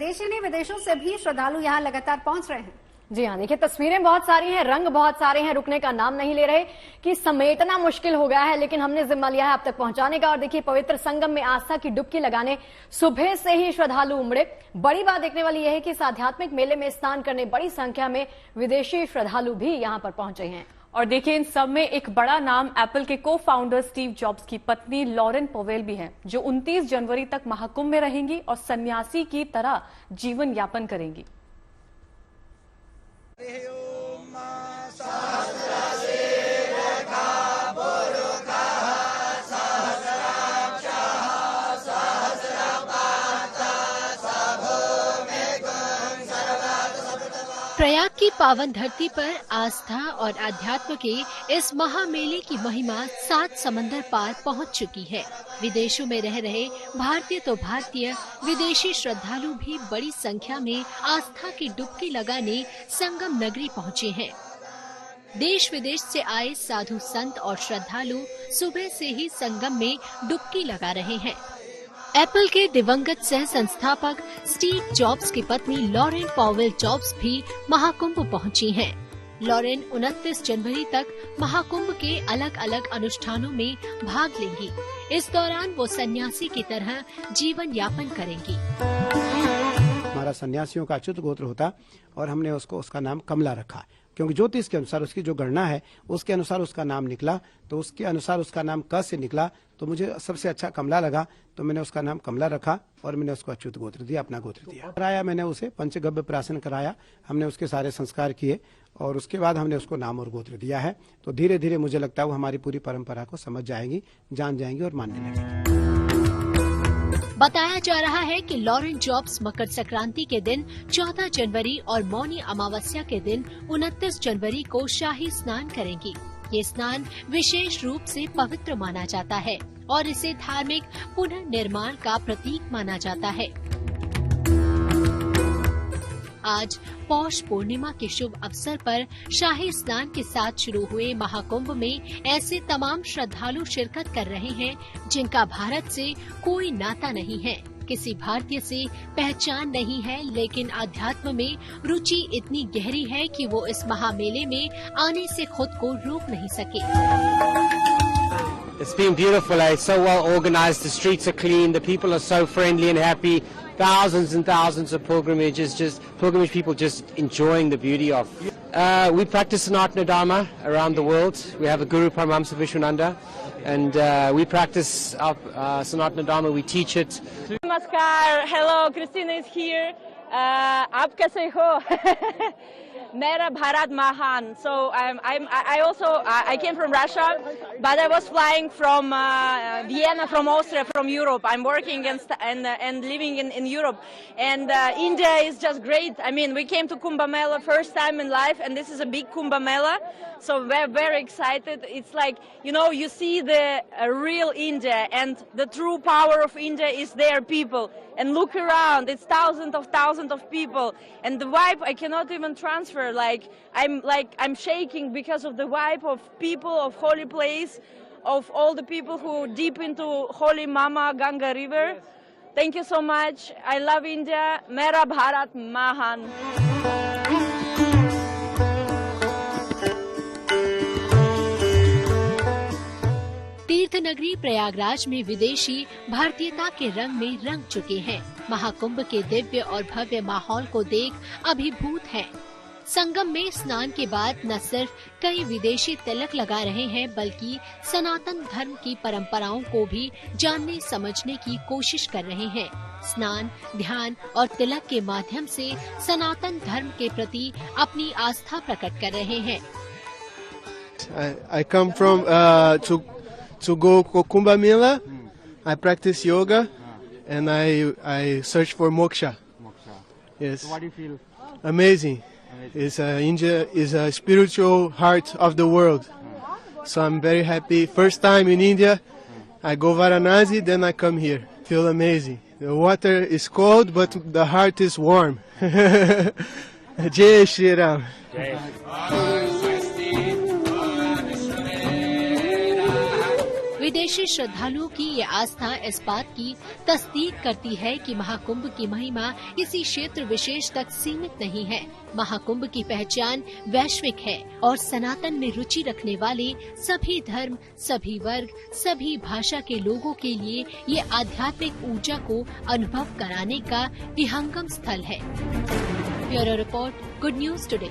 विदेशी नहीं, विदेशों से भी श्रद्धालु यहाँ लगातार पहुंच रहे हैं। जी हाँ, देखिए तस्वीरें बहुत सारी हैं, रंग बहुत सारे हैं, रुकने का नाम नहीं ले रहे कि समेटना मुश्किल हो गया है, लेकिन हमने जिम्मा लिया है आप तक पहुंचाने का। और देखिए पवित्र संगम में आस्था की डुबकी लगाने सुबह से ही श्रद्धालु उमड़े। बड़ी बात देखने वाली यह है कि इस आध्यात्मिक मेले में स्नान करने बड़ी संख्या में विदेशी श्रद्धालु भी यहाँ पर पहुंचे हैं। और देखिए इन सब में एक बड़ा नाम एप्पल के को फाउंडर स्टीव जॉब्स की पत्नी लॉरेन पवेल भी है, जो 29 जनवरी तक महाकुंभ में रहेंगी और सन्यासी की तरह जीवन यापन करेंगी। प्रयाग की पावन धरती पर आस्था और अध्यात्म के इस महामेले की महिमा 7 समंदर पार पहुंच चुकी है। विदेशों में रह रहे भारतीय तो भारतीय, विदेशी श्रद्धालु भी बड़ी संख्या में आस्था की डुबकी लगाने संगम नगरी पहुंचे हैं। देश विदेश से आए साधु संत और श्रद्धालु सुबह से ही संगम में डुबकी लगा रहे हैं। एप्पल के दिवंगत सह संस्थापक स्टीव जॉब्स की पत्नी लॉरेन पॉवेल जॉब्स भी महाकुंभ पहुंची हैं। लॉरेन 29 जनवरी तक महाकुंभ के अलग अलग अनुष्ठानों में भाग लेंगी। इस दौरान वो सन्यासी की तरह जीवन यापन करेंगी। हमारा सन्यासियों का अच्युत गोत्र होता और हमने उसका नाम कमला रखा, क्योंकि ज्योतिष के अनुसार उसकी जो गणना है उसके अनुसार उसका नाम निकला, तो उसके अनुसार उसका नाम क से निकला, तो मुझे सबसे अच्छा कमला लगा, तो मैंने उसका नाम कमला रखा और मैंने उसको अच्युत गोत्र दिया, अपना गोत्र दिया। कराया मैंने उसे पंचगव्य प्राशन कराया, हमने उसके सारे संस्कार किए और उसके बाद हमने उसको नाम और गोत्र दिया है। तो धीरे धीरे मुझे लगता है वो हमारी पूरी परंपरा को समझ जाएंगी, जान जाएंगी और मानने लगेंगी। बताया जा रहा है कि लॉरेन जॉब्स मकर संक्रांति के दिन 14 जनवरी और मौनी अमावस्या के दिन 29 जनवरी को शाही स्नान करेंगी। ये स्नान विशेष रूप से पवित्र माना जाता है और इसे धार्मिक पुनर्निर्माण का प्रतीक माना जाता है। आज पौष पूर्णिमा के शुभ अवसर पर शाही स्नान के साथ शुरू हुए महाकुंभ में ऐसे तमाम श्रद्धालु शिरकत कर रहे हैं जिनका भारत से कोई नाता नहीं है, किसी भारतीय से पहचान नहीं है, लेकिन अध्यात्म में रुचि इतनी गहरी है कि वो इस महामेले में आने से खुद को रोक नहीं सके। It's been beautiful, it's so well organized, the streets are clean, the people are so friendly and happy. Thousands and thousands of pilgrimage people just enjoying the beauty of. We practice Sanatana Dharma around the world. We have a Guru Paramahamsa Vishwananda, and we practice our Sanatana Dharma, we teach it. Namaskar, hello, Christina is here. Aap kaise ho? Mera Bharat Mahan. So I came from Russia, but I was flying from Vienna, from Austria, from Europe. I'm working and living in Europe, and India is just great. I mean, we came to Kumbh Mela first time in life, and this is a big Kumbh Mela, so we're very excited. It's like, you know, you see the real India, and the true power of India is their people. And look around, it's thousands of people, and the vibe I cannot even transfer. I'm shaking because of the vibe of people, of holy place, of all the people who deep into holy Mama Ganga river. Thank you so much. I love India. Mera Bharat Mahan. तीर्थ नगरी प्रयागराज में विदेशी भारतीयता के रंग में रंग चुके हैं। महाकुंभ के दिव्य और भव्य माहौल को देख अभिभूत हैं। संगम में स्नान के बाद न सिर्फ कई विदेशी तिलक लगा रहे हैं, बल्कि सनातन धर्म की परंपराओं को भी जानने समझने की कोशिश कर रहे हैं। स्नान, ध्यान और तिलक के माध्यम से सनातन धर्म के प्रति अपनी आस्था प्रकट कर रहे हैं। I come from to go Kumbh Mela. I practice yoga, and I search for moksha. Yes. So what do you feel? Amazing. India is a spiritual heart of the world. So I'm very happy. First time in India, I go Varanasi, then I come here. Feel amazing. The water is cold, but the heart is warm. Jai Shri Ram. विदेशी श्रद्धालुओं की ये आस्था इस बात की तस्दीक करती है कि महाकुंभ की महिमा किसी क्षेत्र विशेष तक सीमित नहीं है। महाकुंभ की पहचान वैश्विक है और सनातन में रुचि रखने वाले सभी धर्म, सभी वर्ग, सभी भाषा के लोगों के लिए ये आध्यात्मिक ऊर्जा को अनुभव कराने का विहंगम स्थल है। Bureau report, good news today.